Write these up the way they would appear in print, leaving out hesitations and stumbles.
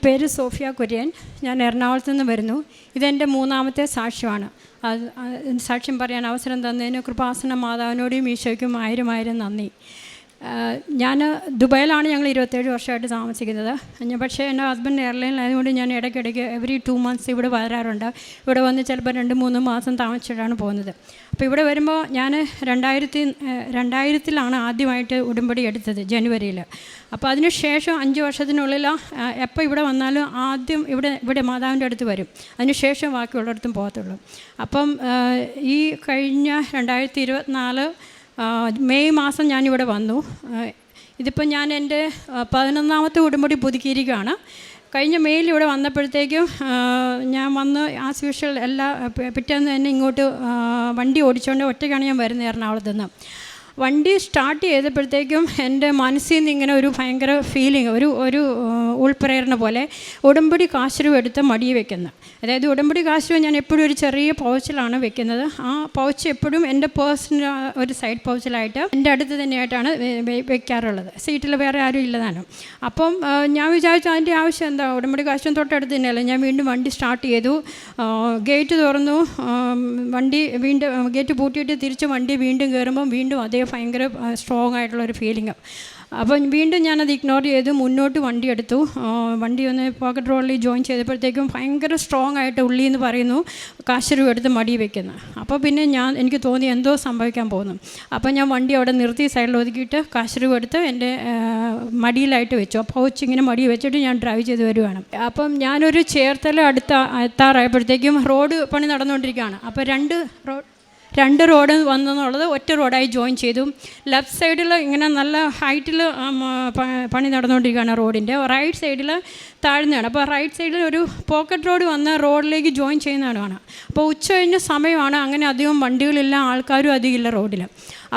പേര് സോഫിയ കുര്യൻ. ഞാൻ എറണാകുളത്ത് നിന്ന് വരുന്നു. ഇതെൻ്റെ മൂന്നാമത്തെ സാക്ഷ്യമാണ്. സാക്ഷ്യം പറയാൻ അവസരം തന്നതിന് കൃപാസന മാതാവിനോടും ഈശോയ്ക്കും ആയിരം നന്ദി. ഞാൻ ദുബായിലാണ് ഞങ്ങൾ 27 വർഷമായിട്ട് താമസിക്കുന്നത്. പക്ഷേ എൻ്റെ ഹസ്ബൻഡ് എയർലൈനിലായതുകൊണ്ട് ഞാൻ ഇടയ്ക്കിടയ്ക്ക് എവറി 2 months ഇവിടെ വരാറുണ്ട്. ഇവിടെ വന്ന് ചിലപ്പോൾ 2-3 മാസം താമസിച്ചിട്ടാണ് പോകുന്നത്. അപ്പോൾ ഇവിടെ വരുമ്പോൾ ഞാൻ 2000 ആദ്യമായിട്ട് ഉടമ്പടി എടുത്തത്, ജനുവരിയിൽ. അപ്പോൾ അതിന് ശേഷം 5 വർഷത്തിനുള്ളിൽ എപ്പോൾ ഇവിടെ വന്നാലും ആദ്യം ഇവിടെ മാതാവിൻ്റെ അടുത്ത് വരും. അതിന് ശേഷം ബാക്കിയുള്ളിടത്തും പോകത്തുള്ളൂ. അപ്പം ഈ കഴിഞ്ഞ 2024 മെയ് മാസം ഞാനിവിടെ വന്നു. ഇതിപ്പോൾ ഞാൻ എൻ്റെ 11ാമത്തെ ഉടമ്പടി പുതുക്കിയിരിക്കുകയാണ്. കഴിഞ്ഞ മെയിൽ ഇവിടെ വന്നപ്പോഴത്തേക്കും ഞാൻ വന്ന് ആസ് യൂഷ്വൽ പിറ്റേന്ന് തന്നെ ഇങ്ങോട്ട് വണ്ടി ഓടിച്ചുകൊണ്ട് ഒറ്റയ്ക്കാണ് ഞാൻ വരുന്നത് എറണാകുളത്ത് നിന്ന്. വണ്ടി സ്റ്റാർട്ട് ചെയ്തപ്പോഴത്തേക്കും എൻ്റെ മനസ്സിൽ നിന്ന് ഇങ്ങനെ ഒരു ഭയങ്കര ഫീലിംഗ്, ഒരു ഉൾപ്രേരണ പോലെ ഉടമ്പടി കാശുരൂപ എടുത്ത് മടി വെക്കുന്നത്. അതായത് ഉടമ്പടി കാശുരൂപ ഞാൻ എപ്പോഴും ഒരു ചെറിയ പൗച്ചിലാണ് വെക്കുന്നത്. ആ പൗച്ച് എപ്പോഴും എൻ്റെ പേഴ്സണൽ ഒരു സൈഡ് പൗച്ചിലായിട്ട് എൻ്റെ അടുത്ത് തന്നെയായിട്ടാണ് വെക്കാറുള്ളത്. സീറ്റിൽ വേറെ ആരും ഇല്ലതാനും. അപ്പം ഞാൻ വിചാരിച്ചു അതിൻ്റെ ആവശ്യം എന്താ, ഉടമ്പടി കാശും തൊട്ടടുത്ത് തന്നെയല്ല. ഞാൻ വീണ്ടും വണ്ടി സ്റ്റാർട്ട് ചെയ്തു, ഗേറ്റ് തുറന്നു, വണ്ടി വീണ്ടും ഗേറ്റ് പൂട്ടിയിട്ട് തിരിച്ച് വണ്ടി വീണ്ടും കയറുമ്പം വീണ്ടും അതേ ഭയങ്കര സ്ട്രോങ് ആയിട്ടുള്ളൊരു ഫീലിംഗ്. അപ്പം വീണ്ടും ഞാനത് ഇഗ്നോർ ചെയ്ത് മുന്നോട്ട് വണ്ടി എടുത്തു. വണ്ടി ഒന്ന് പോക്കറ്റ് റോഡിൽ ജോയിൻ ചെയ്തപ്പോഴത്തേക്കും ഭയങ്കര സ്ട്രോങ് ആയിട്ട് ഉള്ളി എന്ന് പറയുന്നു കാശുരൂപ എടുത്ത് മടി വയ്ക്കുന്നു. അപ്പോൾ പിന്നെ എനിക്ക് തോന്നി എന്തോ സംഭവിക്കാൻ പോകുന്നു. അപ്പോൾ ഞാൻ വണ്ടി അവിടെ നിർത്തി സൈഡിൽ ഒതുക്കിയിട്ട് കാശുരൂപ എടുത്ത് എൻ്റെ മടിയിലായിട്ട് വെച്ചു. അപ്പോൾ ഇങ്ങനെ മടി വെച്ചിട്ട് ഞാൻ ഡ്രൈവ് ചെയ്ത് വരുവാണ്. അപ്പം ഞാനൊരു ചേർത്തല എത്താറായപ്പോഴത്തേക്കും റോഡ് പണി നടന്നുകൊണ്ടിരിക്കുകയാണ്. അപ്പോൾ രണ്ട് റോഡ് വന്നെന്നുള്ളത് ഒറ്റ റോഡായി ജോയിൻ ചെയ്തു. ലെഫ്റ്റ് സൈഡിൽ ഇങ്ങനെ നല്ല ഹൈറ്റിൽ പണി നടന്നുകൊണ്ടിരിക്കുകയാണ് റോഡിൻ്റെ. റൈറ്റ് സൈഡിൽ താഴ്ന്നതാണ്. അപ്പോൾ റൈറ്റ് സൈഡിൽ ഒരു പോക്കറ്റ് റോഡ് വന്ന് റോഡിലേക്ക് ജോയിൻ ചെയ്യുന്നതാണ് കാണാം. അപ്പോൾ ഉച്ച കഴിഞ്ഞ സമയമാണ്, അങ്ങനെ അധികം വണ്ടികളില്ല, ആൾക്കാരും അധികം ഇല്ല റോഡിൽ.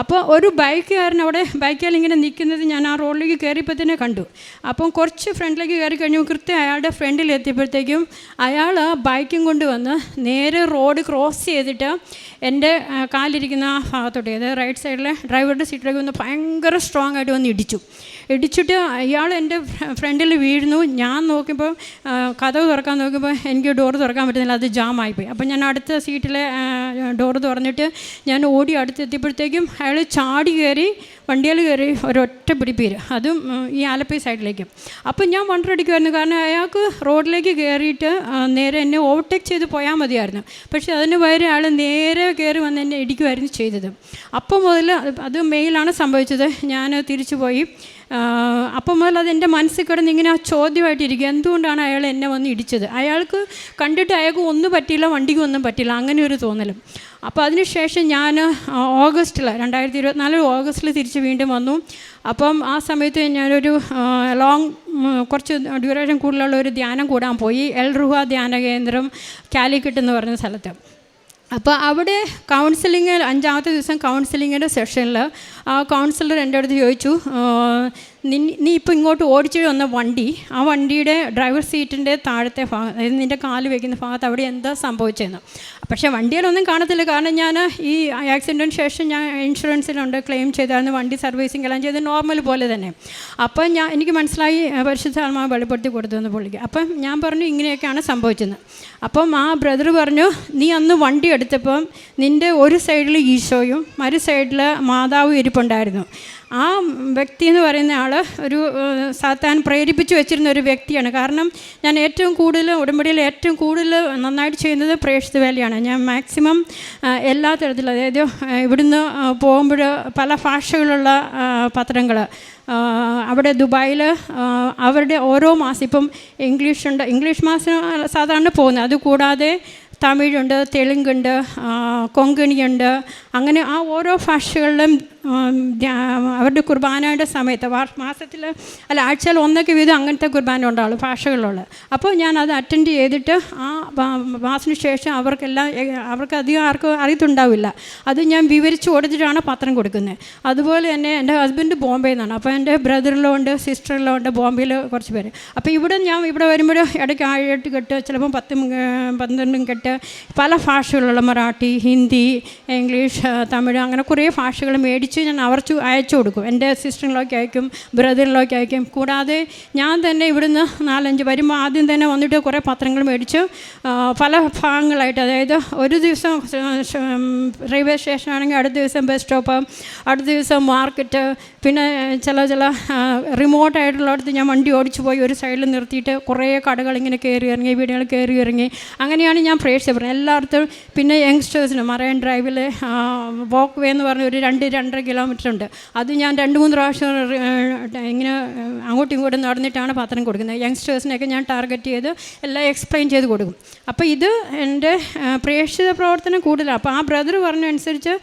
അപ്പോൾ ഒരു ബൈക്കുകാരൻ അവിടെ ബൈക്കുകാരൻ ഇങ്ങനെ നിൽക്കുന്നത് ഞാൻ ആ റോഡിലേക്ക് കയറിയപ്പോൾ തന്നെ കണ്ടു. അപ്പം കുറച്ച് ഫ്രണ്ടിലേക്ക് കയറി കഴിഞ്ഞു, കൃത്യം അയാളുടെ ഫ്രണ്ടിൽ എത്തിയപ്പോഴത്തേക്കും അയാൾ ബൈക്കും കൊണ്ട് വന്ന് നേരെ റോഡ് ക്രോസ് ചെയ്തിട്ട് എൻ്റെ കാലിരിക്കുന്ന ആ ഭാഗത്തോട്ട്, അതായത് റൈറ്റ് സൈഡിലെ ഡ്രൈവറുടെ സീറ്റിലേക്ക് വന്ന് ഭയങ്കര സ്ട്രോങ് ആയിട്ട് വന്ന് ഇടിച്ചിട്ട് ഇയാൾ എൻ്റെ ഫ്രണ്ടിൽ വീഴുന്നു. ഞാൻ നോക്കിയപ്പോൾ കതവ് തുറക്കാൻ നോക്കിയപ്പോൾ എനിക്ക് ഡോറ് തുറക്കാൻ പറ്റുന്നില്ല, അത് ജാമായിപ്പോയി. അപ്പോൾ ഞാൻ അടുത്ത സീറ്റിലെ ഡോറ് തുറന്നിട്ട് ഞാൻ ഓടി അടുത്തെത്തിയപ്പോഴത്തേക്കും അയാൾ ചാടി കയറി വണ്ടിയിൽ കയറി ഒരൊറ്റ പിടിപ്പീര്, അതും ഈ ആലപ്പി സൈഡിലേക്ക്. അപ്പം ഞാൻ വണ്ടടിക്കുമായിരുന്നു, കാരണം അയാൾക്ക് റോഡിലേക്ക് കയറിയിട്ട് നേരെ എന്നെ ഓവർടേക്ക് ചെയ്ത് പോയാൽ മതിയായിരുന്നു. പക്ഷേ അതിന് പകരം അയാൾ നേരെ കയറി വന്ന് എന്നെ ഇടിക്കുമായിരുന്നു ചെയ്തത്. അപ്പം മുതൽ അത് മെയിലാണ് സംഭവിച്ചത്. ഞാൻ തിരിച്ചു പോയി. അപ്പം മുതൽ അതെൻ്റെ മനസ്സിൽ കിടന്ന് ഇങ്ങനെ ചോദ്യമായിട്ടിരിക്കുക, എന്തുകൊണ്ടാണ് അയാൾ എന്നെ വന്ന് ഇടിച്ചത്? അയാൾക്ക് കണ്ടിട്ട് അയാൾക്ക് ഒന്നും പറ്റിയില്ല, വണ്ടിക്ക് ഒന്നും പറ്റില്ല, അങ്ങനെ ഒരു തോന്നലും. അപ്പോൾ അതിനുശേഷം ഞാൻ ഓഗസ്റ്റിൽ 2024 ഓഗസ്റ്റിൽ തിരിച്ച് വീണ്ടും വന്നു. അപ്പം ആ സമയത്ത് ഞാനൊരു കുറച്ച് ഡ്യൂറേഷൻ കൂടുതലുള്ള ഒരു ധ്യാനം കൂടാൻ പോയി. എൽ റുഹ ധ്യാന കേന്ദ്രം കാലിക്കറ്റ് എന്ന് പറഞ്ഞ സ്ഥലത്ത്. അപ്പോൾ അവിടെ കൗൺസിലിങ് 5ാമത്തെ ദിവസം കൗൺസിലിങ്ങിൻ്റെ സെഷനിൽ ആ കൗൺസിലർ എൻ്റെ അടുത്ത് ചോദിച്ചു, നീ ഇപ്പോൾ ഇങ്ങോട്ട് ഓടിച്ചു വന്ന വണ്ടി, ആ വണ്ടിയുടെ ഡ്രൈവർ സീറ്റിൻ്റെ താഴത്തെ ഭാഗം, അതായത് നിൻ്റെ കാല് വയ്ക്കുന്ന ഭാഗത്ത് അവിടെ എന്താ സംഭവിച്ചതെന്ന്. പക്ഷേ വണ്ടിയിലൊന്നും കാണത്തില്ല, കാരണം ഞാൻ ഈ ആക്സിഡൻറ്റിന് ശേഷം ഞാൻ ഇൻഷുറൻസിലുണ്ട്, ക്ലെയിം ചെയ്തായിരുന്നു, വണ്ടി സർവീസിങ് എല്ലാം ചെയ്ത് നോർമൽ പോലെ തന്നെ. അപ്പം എനിക്ക് മനസ്സിലായി പരിശുദ്ധ ആത്മാവ് വെളിപ്പെടുത്തി കൊടുത്തെന്ന് പുള്ളിക്ക്. അപ്പം ഞാൻ പറഞ്ഞു ഇങ്ങനെയൊക്കെയാണ് സംഭവിച്ചത്. അപ്പം ആ ബ്രദർ പറഞ്ഞു, നീ അന്ന് വണ്ടി എടുത്തപ്പം നിൻ്റെ ഒരു സൈഡിൽ ഈശോയും മറു സൈഡിൽ മാതാവും ഇരിപ്പുണ്ടായിരുന്നു. ആ വ്യക്തി എന്ന് പറയുന്ന ആൾ ഒരു സാത്താൻ പ്രേരിപ്പിച്ച് വെച്ചിരുന്ന ഒരു വ്യക്തിയാണ്. കാരണം ഞാൻ ഏറ്റവും കൂടുതൽ ഉടമ്പടിയിൽ ഏറ്റവും കൂടുതൽ നന്നായിട്ട് ചെയ്യുന്നത് പ്രേക്ഷിത വേലയാണ്. ഞാൻ മാക്സിമം എല്ലാ തരത്തിലും, അതായത് ഇവിടുന്ന് പോകുമ്പോൾ പല ഭാഷകളുള്ള പത്രങ്ങൾ അവിടെ ദുബായിൽ അവരുടെ ഓരോ മാസം, ഇപ്പം ഇംഗ്ലീഷ് മാസം സാധാരണ പോകുന്നത്, അതുകൂടാതെ തമിഴുണ്ട്, തെലുങ്കുണ്ട്, കൊങ്കണിയുണ്ട്, അങ്ങനെ ആ ഓരോ ഭാഷകളിലും അവരുടെ കുർബാനയുടെ സമയത്ത് മാസത്തിൽ ആഴ്ചയിൽ ഒന്നൊക്കെ വീതം അങ്ങനത്തെ കുർബാന ഉണ്ടാവുള്ളൂ ഭാഷകളുള്ളത്. അപ്പോൾ ഞാൻ അത് അറ്റൻഡ് ചെയ്തിട്ട് ആ മാസത്തിന് ശേഷം അവർക്ക് അധികം ആർക്കും അറിയത്തുണ്ടാവില്ല, അത് ഞാൻ വിവരിച്ച് കൊടുത്തിട്ടാണ് പത്രം കൊടുക്കുന്നത്. അതുപോലെ തന്നെ എൻ്റെ ഹസ്ബൻഡ് ബോംബെയിൽ നിന്നാണ്. അപ്പോൾ എൻ്റെ ബ്രദറിലോ ഉണ്ട്, സിസ്റ്ററിലോ ഉണ്ട്, ബോംബെയിൽ കുറച്ച് പേര്. അപ്പോൾ ഞാൻ ഇവിടെ വരുമ്പോൾ ഇടയ്ക്ക് 7-8 കെട്ട്, ചിലപ്പം 10-12 കെട്ട്, പല ഭാഷകളുള്ള മറാഠി, ഹിന്ദി, ഇംഗ്ലീഷ്, തമിഴ്, അങ്ങനെ കുറേ ഭാഷകൾ മേടിച്ച് ഞാൻ അയച്ചു കൊടുക്കും. എൻ്റെ സിസ്റ്ററിലേക്ക് അയക്കും, ബ്രദറിലേക്ക് അയക്കും. കൂടാതെ ഞാൻ തന്നെ ഇവിടുന്ന് 4-5 വരുമ്പോൾ ആദ്യം തന്നെ വന്നിട്ട് കുറേ പത്രങ്ങൾ മേടിച്ച് പല ഭാഗങ്ങളായിട്ട്, അതായത് ഒരു ദിവസം റെയിൽവേ സ്റ്റേഷനാണെങ്കിൽ അടുത്ത ദിവസം ബസ് സ്റ്റോപ്പ്, അടുത്ത ദിവസം മാർക്കറ്റ്, പിന്നെ ചില റിമോട്ടായിട്ടുള്ളിടത്ത് ഞാൻ വണ്ടി ഓടിച്ചു പോയി ഒരു സൈഡിൽ നിർത്തിയിട്ട് കുറേ കടകൾ ഇങ്ങനെ കയറി ഇറങ്ങി, വീടുകൾ കയറി ഇറങ്ങി. അങ്ങനെയാണ് ഞാൻ പ്രേക്ഷിച്ചത് എല്ലായിടത്തും. പിന്നെ യങ്സ്റ്റേഴ്സിന് മറൈൻ ഡ്രൈവിൽ വോക്ക് വേ എന്ന് പറഞ്ഞ ഒരു 2-2.5 കിലോമീറ്റർ ഉണ്ട്. അത് ഞാൻ 2-3 പ്രാവശ്യം ഇങ്ങനെ അങ്ങോട്ടും ഇങ്ങോട്ടും നടന്നിട്ടാണ് പത്രം കൊടുക്കുന്നത്. യങ്സ്റ്റേഴ്സിനെയൊക്കെ ഞാൻ ടാർഗറ്റ് ചെയ്ത് എല്ലാം എക്സ്പ്ലെയിൻ ചെയ്ത് കൊടുക്കും. അപ്പോൾ ഇത് എൻ്റെ പ്രേക്ഷിത പ്രവർത്തനം കൂടുതലാണ്. അപ്പോൾ ആ ബ്രദർ പറഞ്ഞ അനുസരിച്ച്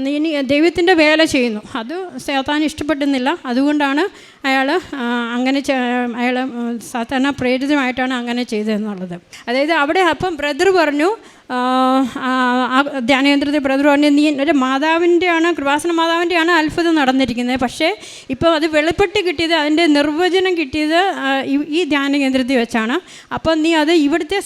നീ ദൈവത്തിൻ്റെ വേല ചെയ്യുന്നു, അത് സാത്താൻ ഇഷ്ടപ്പെടുന്നില്ല. അതുകൊണ്ടാണ് അയാൾ സാധാരണ പ്രേരിതമായിട്ടാണ് അങ്ങനെ ചെയ്തതെന്നുള്ളത്. അതായത് അവിടെ അപ്പം ബ്രദർ പറഞ്ഞു, ധ്യാനകേന്ദ്രത്തിൽ ബ്രദർ പറഞ്ഞു, നീ ഒരു മാതാവിൻ്റെയാണ്, കൃപാസന മാതാവിൻ്റെയാണ് അത്ഭുതം നടന്നിരിക്കുന്നത്. പക്ഷേ ഇപ്പോൾ അത് വെളിപ്പെട്ട് കിട്ടിയത്, അതിൻ്റെ നിർവചനം കിട്ടിയത് ഈ ധ്യാനകേന്ദ്രത്തിൽ വെച്ചാണ്. അപ്പം നീ അത് ഇവിടുത്തെ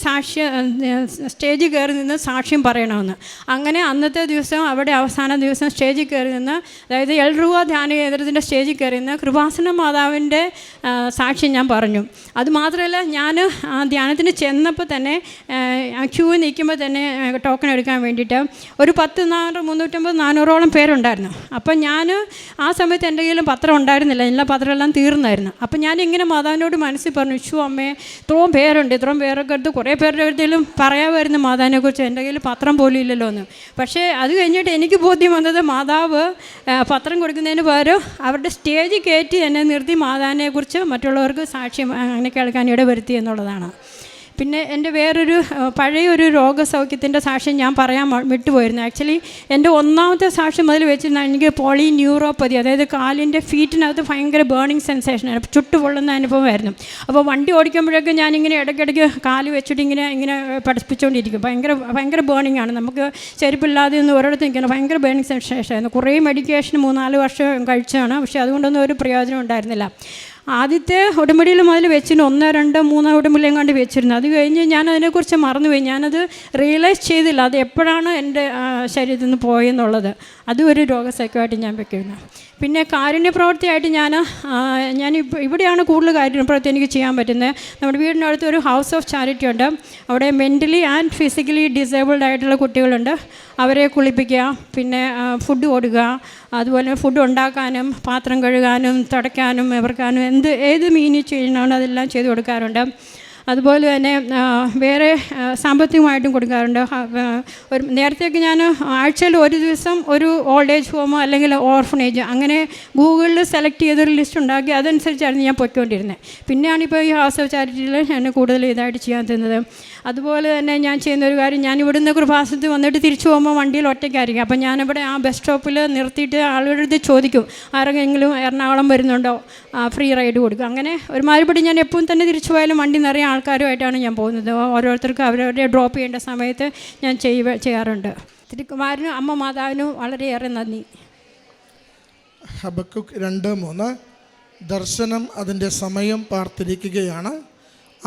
സ്റ്റേജിൽ കയറി നിന്ന് സാക്ഷ്യം പറയണമെന്ന്. അങ്ങനെ അന്നത്തെ ദിവസം അവിടെ അവസാന ദിവസം സ്റ്റേജിൽ കയറി നിന്ന്, അതായത് എൽറുവ ധ്യാനകേന്ദ്രത്തിൻ്റെ സ്റ്റേജിൽ കയറി നിന്ന് കൃപാസന മാതാവിൻ്റെ സാക്ഷ്യം ഞാൻ പറഞ്ഞു. അതുമാത്രമല്ല, ഞാൻ ആ ധ്യാനത്തിന് ചെന്നപ്പോൾ തന്നെ ക്യൂ നിൽക്കുമ്പോൾ തന്നെ ടോക്കൺ എടുക്കാൻ വേണ്ടിയിട്ട് ഒരു 350-400ഓളം പേരുണ്ടായിരുന്നു. അപ്പം ഞാൻ ആ സമയത്ത് എൻ്റെ കയ്യിലും പത്രം ഉണ്ടായിരുന്നില്ല, എല്ലാ പത്രമെല്ലാം തീർന്നായിരുന്നു. അപ്പം ഞാനിങ്ങനെ മാതാവിനോട് മനസ്സിൽ പറഞ്ഞു, അമ്മേ ഇത്രയും പേരൊക്കെ എടുത്ത് കുറേ പേരുടെ അടുത്തേലും പറയാമായിരുന്നു മാതാവിനെക്കുറിച്ച്, എൻ്റെ കയ്യിൽ പത്രം പോലും ഇല്ലല്ലോ എന്ന്. പക്ഷേ അത് കഴിഞ്ഞിട്ട് എനിക്ക് ബോധ്യം വന്നത്, മാതാവ് പത്രം കൊടുക്കുന്നതിന് പകരം അവരുടെ സ്റ്റേജിൽ കയറ്റി എന്നെ നിർത്തി മാതാവിനെക്കുറിച്ച് മറ്റുള്ളവർക്ക് സാക്ഷ്യം അങ്ങനെ കേൾക്കാൻ ഇടവരുത്തി എന്നുള്ളതാണ്. പിന്നെ എൻ്റെ വേറൊരു പഴയൊരു രോഗസൗഖ്യത്തിൻ്റെ സാക്ഷ്യം ഞാൻ പറയാൻ വിട്ടുപോയിരുന്നു. ആക്ച്വലി എൻ്റെ ഒന്നാമത്തെ സാക്ഷ്യം മുതൽ വെച്ചിരുന്നാൽ എനിക്ക് പോളിന്യൂറോപ്പതി, അതായത് കാലിൻ്റെ ഫീറ്റിനകത്ത് ഭയങ്കര ബേണിങ് സെൻസേഷനാണ്, ചുട്ടുപൊള്ളുന്ന അനുഭവമായിരുന്നു. അപ്പോൾ വണ്ടി ഓടിക്കുമ്പോഴൊക്കെ ഞാനിങ്ങനെ ഇടയ്ക്കിടയ്ക്ക് കാല് വെച്ചിട്ട് ഇങ്ങനെ പഠിപ്പിച്ചുകൊണ്ടിരിക്കും. ഭയങ്കര ബേണിംഗ് ആണ്. നമുക്ക് ചെരുപ്പില്ലാതെ ഒന്നും ഒരിടത്ത് നിൽക്കണം, ഭയങ്കര ബേണിംഗ് സെൻസേഷനായിരുന്നു. കുറേ മെഡിക്കേഷൻ 3-4 വർഷം കഴിച്ചതാണ്. പക്ഷേ അതുകൊണ്ടൊന്നും ഒരു പ്രയോജനം ഉണ്ടായിരുന്നില്ല. ആദ്യത്തെ ഉടമ്പടിയിൽ മുതൽ വെച്ചിരുന്നു, 1, 2, 3 ഉടമ്പടിയും കണ്ട് വെച്ചിരുന്നു. അത് കഴിഞ്ഞ് ഞാൻ അതിനെക്കുറിച്ച് മറന്നുപോയി. ഞാനത് റിയലൈസ് ചെയ്തില്ല അത് എപ്പോഴാണ് എൻ്റെ ശരീരത്തിൽ നിന്ന് പോയെന്നുള്ളത്. അതും ഒരു രോഗസൗഖ്യമായിട്ട് ഞാൻ വെക്കുന്നു. പിന്നെ കാരുണ്യപ്രവൃത്തിയായിട്ട് ഞാൻ ഇവിടെയാണ് കൂടുതൽ കാരുണ്യപ്രവൃത്തി എനിക്ക് ചെയ്യാൻ പറ്റുന്നത്. നമ്മുടെ വീടിനടുത്ത് ഒരു ഹൗസ് ഓഫ് ചാരിറ്റി ഉണ്ട്. അവിടെ മെൻ്റലി ആൻഡ് ഫിസിക്കലി ഡിസേബിൾഡ് ആയിട്ടുള്ള കുട്ടികളുണ്ട്. അവരെ കുളിപ്പിക്കുക, പിന്നെ ഫുഡ് കൊടുക്കുക, അതുപോലെ ഫുഡ് ഉണ്ടാക്കാനും പാത്രം കഴുകാനും തുടയ്ക്കാനും ഇവർക്കാനും ഏത് മീനിൽ ചെയ്യണമാണ് അതെല്ലാം ചെയ്ത് കൊടുക്കാറുണ്ട്. അതുപോലെ തന്നെ വേറെ സാമ്പത്തികമായിട്ടും കൊടുക്കാറുണ്ട്. നേരത്തെയൊക്കെ ഞാൻ ആഴ്ചയിൽ ഒരു ദിവസം ഒരു ഓൾഡ് ഏജ് ഹോമോ അല്ലെങ്കിൽ ഓർഫനേജ് അങ്ങനെ ഗൂഗിളിൽ സെലക്ട് ചെയ്തൊരു ലിസ്റ്റ് ഉണ്ടാക്കി അതനുസരിച്ചായിരുന്നു ഞാൻ പൊയ്ക്കൊണ്ടിരുന്നത്. പിന്നെയാണിപ്പോൾ ഈ ഹൗസ് ഓഫ് ചാരിറ്റിയിൽ ഞാൻ കൂടുതൽ ഇതായിട്ട് ചെയ്യാൻ തന്നത്. അതുപോലെ തന്നെ ഞാൻ ചെയ്യുന്നൊരു കാര്യം, ഞാൻ ഇവിടുന്ന് കൃപാസനത്തിൽ വന്നിട്ട് തിരിച്ചു പോകുമ്പോൾ വണ്ടിയിൽ ഒറ്റയ്ക്കായിരിക്കും. അപ്പം ഞാനിവിടെ ആ ബസ് സ്റ്റോപ്പിൽ നിർത്തിയിട്ട് ആളുകളുടെ അടുത്ത് ചോദിക്കും, ആരെങ്കിലും എറണാകുളം വരുന്നുണ്ടോ, ഫ്രീ റൈഡ് കൊടുക്കും. അങ്ങനെ ഒരുമാതിരിപ്പെട്ട് ഞാൻ എപ്പോഴും തന്നെ തിരിച്ചു പോയാലും വണ്ടി നിറയെ ആൾക്കാരുമായിട്ടാണ് ഞാൻ പോകുന്നത്. ഓരോരുത്തർക്കും അവരവരെ ഡ്രോപ്പ് ചെയ്യേണ്ട സമയത്ത് ഞാൻ ചെയ്യാറുണ്ട്. തിരുക്കുമാരനും അമ്മ മാതാവിനും വളരെയേറെ നന്ദി. ഹബക്കുക്ക് 2:3 ദർശനം അതിൻ്റെ സമയം പാർത്തിരിക്കുകയാണ്.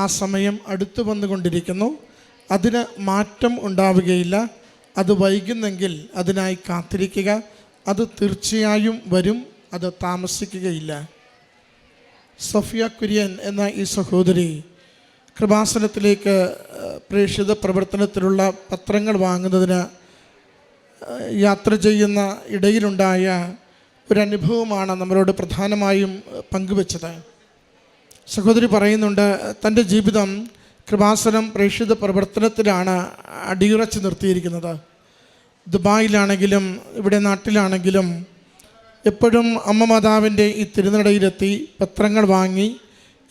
ആ സമയം അടുത്തു വന്നുകൊണ്ടിരിക്കുന്നു. അതിന് മാറ്റം ഉണ്ടാവുകയില്ല. അത് വൈകുന്നെങ്കിൽ അതിനായി കാത്തിരിക്കുക. അത് തീർച്ചയായും വരും, അത് താമസിക്കുകയില്ല. സഫിയ കുര്യൻ എന്ന ഈ സഹോദരി കൃപാസനത്തിലേക്ക് പ്രേക്ഷിത പ്രവർത്തനത്തിലുള്ള പത്രങ്ങൾ വാങ്ങുന്നതിന് യാത്ര ചെയ്യുന്ന ഇടയിലുണ്ടായ ഒരനുഭവമാണ് നമ്മളോട് പ്രധാനമായും പങ്കുവച്ചത്. സഹോദരി പറയുന്നുണ്ട്, തൻ്റെ ജീവിതം കൃപാസനം പ്രേക്ഷിത പ്രവർത്തനത്തിലാണ് അടിയുറച്ച് നിർത്തിയിരിക്കുന്നത്. ദുബായിലാണെങ്കിലും ഇവിടെ നാട്ടിലാണെങ്കിലും എപ്പോഴും അമ്മ മാതാവിൻ്റെ ഈ തിരുനടയിലെത്തി പത്രങ്ങൾ വാങ്ങി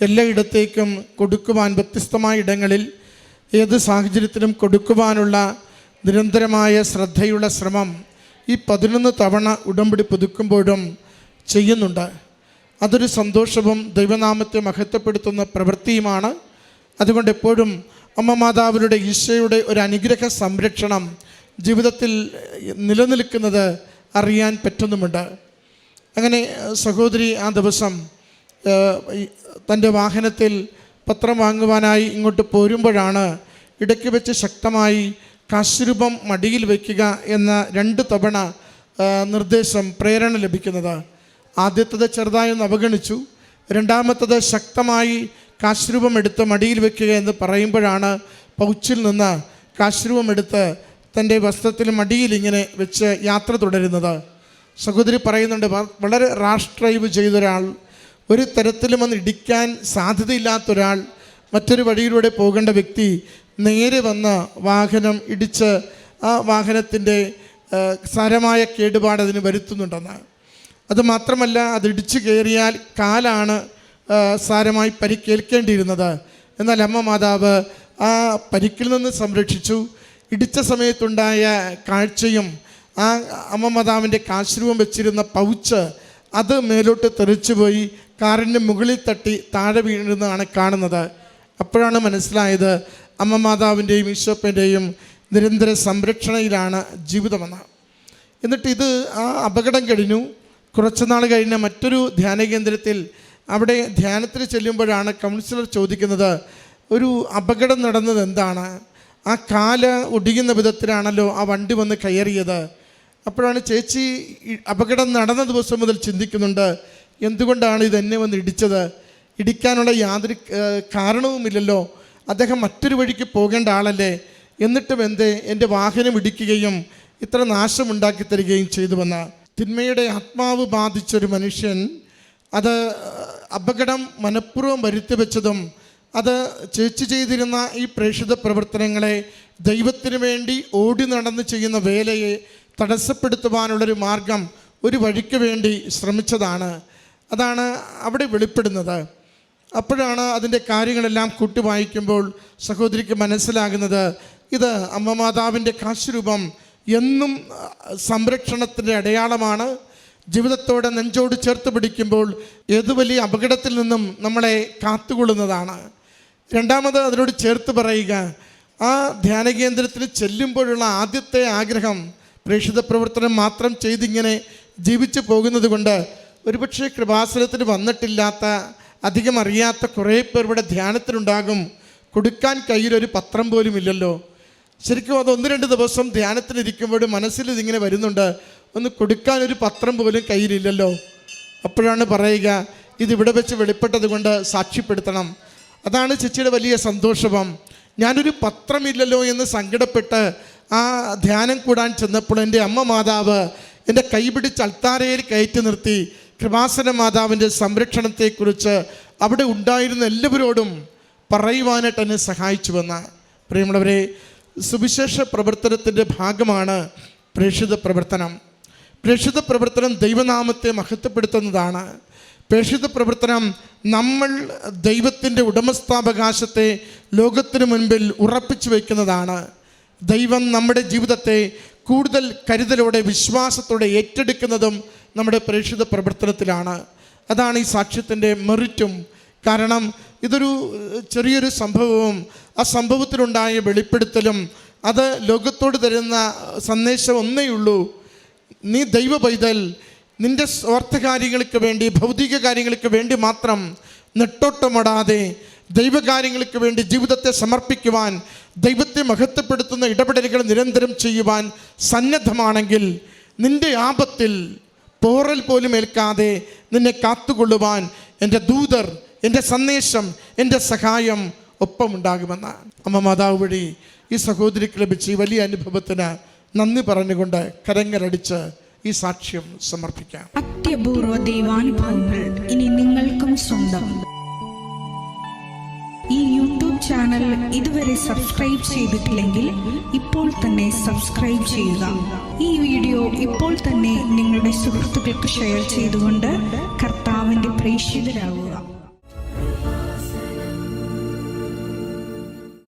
എല്ലായിടത്തേക്കും കൊടുക്കുവാൻ, വ്യത്യസ്തമായ ഇടങ്ങളിൽ ഏത് സാഹചര്യത്തിലും കൊടുക്കുവാനുള്ള നിരന്തരമായ ശ്രദ്ധയുള്ള ശ്രമം ഈ 11 തവണ ഉടമ്പടി പുതുക്കുമ്പോഴും ചെയ്യുന്നുണ്ട്. അതൊരു സന്തോഷവും ദൈവനാമത്തെ മഹത്വപ്പെടുത്തുന്ന പ്രവൃത്തിയുമാണ്. അതുകൊണ്ട് എപ്പോഴും അമ്മ മാതാവിയുടെ ഈശോയുടെ ഒരു അനുഗ്രഹ സംരക്ഷണം ജീവിതത്തിൽ നിലനിൽക്കുന്നത് അറിയാൻ പറ്റുന്നുമുണ്ട്. അങ്ങനെ സഹോദരി ആ ദിവസം തൻ്റെ വാഹനത്തിൽ പത്രം വാങ്ങുവാനായി ഇങ്ങോട്ട് പോരുമ്പോഴാണ് ഇടയ്ക്ക് വെച്ച് ശക്തമായി കാശുരൂപം മടിയിൽ വയ്ക്കുക എന്ന 2 തവണ നിർദ്ദേശം, പ്രേരണ ലഭിക്കുന്നത്. ആദ്യത്തത് ചെറുതായൊന്ന് അവഗണിച്ചു. രണ്ടാമത്തത് ശക്തമായി കാശുരൂപം എടുത്ത് മടിയിൽ വയ്ക്കുക എന്ന് പറയുമ്പോഴാണ് പൗച്ചിൽ നിന്ന് കാശുരൂപം എടുത്ത് തൻ്റെ വസ്ത്രത്തിൽ മടിയിൽ ഇങ്ങനെ വെച്ച് യാത്ര തുടരുന്നത്. സഹോദരി പറയുന്നുണ്ട്, വളരെ റാഷ് ഡ്രൈവ് ചെയ്തൊരാൾ, ഒരു തരത്തിലും വന്ന് ഇടിക്കാൻ സാധ്യതയില്ലാത്തൊരാൾ, മറ്റൊരു വഴിയിലൂടെ പോകേണ്ട വ്യക്തി നേരെ വന്ന് വാഹനം ഇടിച്ച് ആ വാഹനത്തിൻ്റെ സാരമായ കേടുപാട് അതിന് വരുത്തുന്നുണ്ടെന്ന്. അതുമാത്രമല്ല, അതിടിച്ചു കയറിയാൽ കാലാണ് സാരമായി പരിക്കേൽക്കേണ്ടിയിരുന്നത്. എന്നാൽ അമ്മ മാതാവ് ആ പരിക്കിൽ നിന്ന് സംരക്ഷിച്ചു. ഇടിച്ച സമയത്തുണ്ടായ കാഴ്ചയും ആ അമ്മ മാതാവിൻ്റെ കാശുരൂപം വെച്ചിരുന്ന പൗച്ച് അത് മേലോട്ട് തെറിച്ചുപോയി കാറിൻ്റെ മുകളിൽ തട്ടി താഴെ വീഴുന്നതാണ് കാണുന്നത്. അപ്പോഴാണ് മനസ്സിലായത് അമ്മ മാതാവിൻ്റെയും ഈശോപ്പൻ്റെയും നിരന്തര സംരക്ഷണയിലാണ് ജീവിതമെന്ന്. എന്നിട്ട് ഇത് ആ അപകടം കഴിഞ്ഞു. കുറച്ചുനാൾ കഴിഞ്ഞ മറ്റൊരു ധ്യാന കേന്ദ്രത്തിൽ അവിടെ ധ്യാനത്തിന് ചെല്ലുമ്പോഴാണ് കൗൺസിലർ ചോദിക്കുന്നത്, ഒരു അപകടം നടന്നത് എന്താണ്? ആ കാല് ഒടിയുന്ന വിധത്തിലാണല്ലോ ആ വണ്ടി വന്ന് കയറിയത്. അപ്പോഴാണ് ചേച്ചി അപകടം നടന്ന ദിവസം മുതൽ ചിന്തിക്കുന്നുണ്ട്, എന്തുകൊണ്ടാണ് ഇതെന്നെ വന്ന് ഇടിച്ചത്? ഇടിക്കാനുള്ള യാതൊരു കാരണവുമില്ലല്ലോ, അദ്ദേഹം മറ്റൊരു വഴിക്ക് പോകേണ്ട ആളല്ലേ, എന്നിട്ടും എന്തേ എൻ്റെ വാഹനം ഇടിക്കുകയും ഇത്ര നാശമുണ്ടാക്കി തരികയും ചെയ്തുവെന്ന്. തിന്മയുടെ ആത്മാവ് ബാധിച്ചൊരു മനുഷ്യൻ അത് അപകടം മനഃപൂർവ്വം വരുത്തി വെച്ചതും അത് ചേച്ചി ചെയ്തിരുന്ന ഈ പ്രേക്ഷിത പ്രവർത്തനങ്ങളെ, ദൈവത്തിന് വേണ്ടി ഓടി നടന്ന് ചെയ്യുന്ന വേലയെ തടസ്സപ്പെടുത്തുവാനുള്ളൊരു മാർഗം, ഒരു വഴിക്ക് വേണ്ടി ശ്രമിച്ചതാണ്. അതാണ് അവിടെ വെളിപ്പെടുന്നത്. അപ്പോഴാണ് അതിൻ്റെ കാര്യങ്ങളെല്ലാം കൂട്ടി വായിക്കുമ്പോൾ സഹോദരിക്ക് മനസ്സിലാകുന്നത്, ഇത് അമ്മ മാതാവിൻ്റെ കാശുരൂപം എന്നും സംരക്ഷണത്തിൻ്റെ അടയാളമാണ്. ജീവിതത്തോടെ നെഞ്ചോട് ചേർത്ത് പിടിക്കുമ്പോൾ ഏതു വലിയ അപകടത്തിൽ നിന്നും നമ്മളെ കാത്തുകൊള്ളുന്നതാണ്. രണ്ടാമത് അതിനോട് ചേർത്ത് പറയുക, ആ ധ്യാന കേന്ദ്രത്തിന് ചെല്ലുമ്പോഴുള്ള ആദ്യത്തെ ആഗ്രഹം പ്രേക്ഷിത പ്രവർത്തനം മാത്രം ചെയ്തിങ്ങനെ ജീവിച്ചു പോകുന്നത് കൊണ്ട് ഒരുപക്ഷെ കൃപാസനത്തിന് വന്നിട്ടില്ലാത്ത, അധികം അറിയാത്ത കുറേ പേർ ഇവിടെ ധ്യാനത്തിനുണ്ടാകും. കൊടുക്കാൻ കയ്യിലൊരു പത്രം പോലും ഇല്ലല്ലോ. ശരിക്കും അത് 1-2 ദിവസം ധ്യാനത്തിനിരിക്കുമ്പോഴും മനസ്സിൽ ഇതിങ്ങനെ വരുന്നുണ്ട്, ഒന്ന് കൊടുക്കാനൊരു പത്രം പോലും കയ്യിലില്ലല്ലോ. അപ്പോഴാണ് പറയുക, ഇതിവിടെ വെച്ച് വെളിപ്പെട്ടത് കൊണ്ട് സാക്ഷ്യപ്പെടുത്തണം. അതാണ് ചേച്ചിയുടെ വലിയ സന്തോഷം. ഞാനൊരു പത്രമില്ലല്ലോ എന്ന് സങ്കടപ്പെട്ട് ആ ധ്യാനം കൂടാൻ ചെന്നപ്പോൾ എൻ്റെ അമ്മ മാതാവ് എൻ്റെ കൈപിടിച്ച് അൾത്താരയിൽ കയറ്റി നിർത്തി കൃപാസന മാതാവിൻ്റെ സംരക്ഷണത്തെക്കുറിച്ച് അവിടെ ഉണ്ടായിരുന്ന എല്ലാവരോടും പറയുവാനായിട്ട് എന്നെ സഹായിച്ചുവെന്ന്. പ്രിയമുള്ളവരെ, സുവിശേഷ പ്രവർത്തനത്തിൻ്റെ ഭാഗമാണ് പ്രേക്ഷിത പ്രവർത്തനം. പ്രേക്ഷിത പ്രവർത്തനം ദൈവനാമത്തെ മഹത്വപ്പെടുത്തുന്നതാണ്. പ്രേക്ഷിത പ്രവർത്തനം നമ്മൾ ദൈവത്തിൻ്റെ ഉടമസ്ഥാവകാശത്തെ ലോകത്തിനു മുൻപിൽ ഉറപ്പിച്ചു വയ്ക്കുന്നതാണ്. ദൈവം നമ്മുടെ ജീവിതത്തെ കൂടുതൽ കരുതലോടെ വിശ്വാസത്തോടെ ഏറ്റെടുക്കുന്നതും നമ്മുടെ പ്രേക്ഷിത പ്രവർത്തനത്തിലാണ്. അതാണ് ഈ സാക്ഷ്യത്തിൻ്റെ മെറിറ്റും. കാരണം ഇതൊരു ചെറിയൊരു സംഭവവും ആ സംഭവത്തിലുണ്ടായ വെളിപ്പെടുത്തലും അത് ലോകത്തോട് തരുന്ന സന്ദേശം ഒന്നേയുള്ളൂ, നീ ദൈവ പൈതൽ, നിൻ്റെ സ്വാർത്ഥകാര്യങ്ങൾക്ക് വേണ്ടി, ഭൗതിക കാര്യങ്ങൾക്ക് വേണ്ടി മാത്രം നെട്ടോട്ടമിടാതെ ദൈവകാര്യങ്ങൾക്ക് വേണ്ടി ജീവിതത്തെ സമർപ്പിക്കുവാൻ, ദൈവത്തെ മഹത്വപ്പെടുത്തുന്ന ഇടപെടലുകൾ നിരന്തരം ചെയ്യുവാൻ സന്നദ്ധമാണെങ്കിൽ നിൻ്റെ ആപത്തിൽ പോറൽ പോലും ഏൽക്കാതെ നിന്നെ കാത്തുകൊള്ളുവാൻ എൻ്റെ ദൂതർ, എൻ്റെ സന്ദേശം, എൻ്റെ സഹായം ഒപ്പമുണ്ടാകുമെന്ന് അമ്മ മാതാവ് വഴി ഈ സഹോദരിക്ക് ലഭിച്ച ഈ വലിയ അനുഭവത്തിന് നന്ദി പറഞ്ഞുകൊണ്ട് കരങ്ങരടിച്ച് ഈ സാക്ഷ്യം സമർപ്പിക്കാം. അത്യപൂർവ ദൈവാനുഭവങ്ങൾ ഇനി നിങ്ങൾക്കും സ്വന്തം. ഈ യൂട്യൂബ് ചാനൽ ഇതുവരെ സബ്സ്ക്രൈബ് ചെയ്തിട്ടില്ലെങ്കിൽ ഇപ്പോൾ തന്നെ സബ്സ്ക്രൈബ് ചെയ്യുക. ഈ വീഡിയോ ഇപ്പോൾ തന്നെ നിങ്ങളുടെ സുഹൃത്തുക്കൾക്ക് ഷെയർ ചെയ്തുകൊണ്ട് കർത്താവിൻ്റെ പ്രേക്ഷിതരാകുക.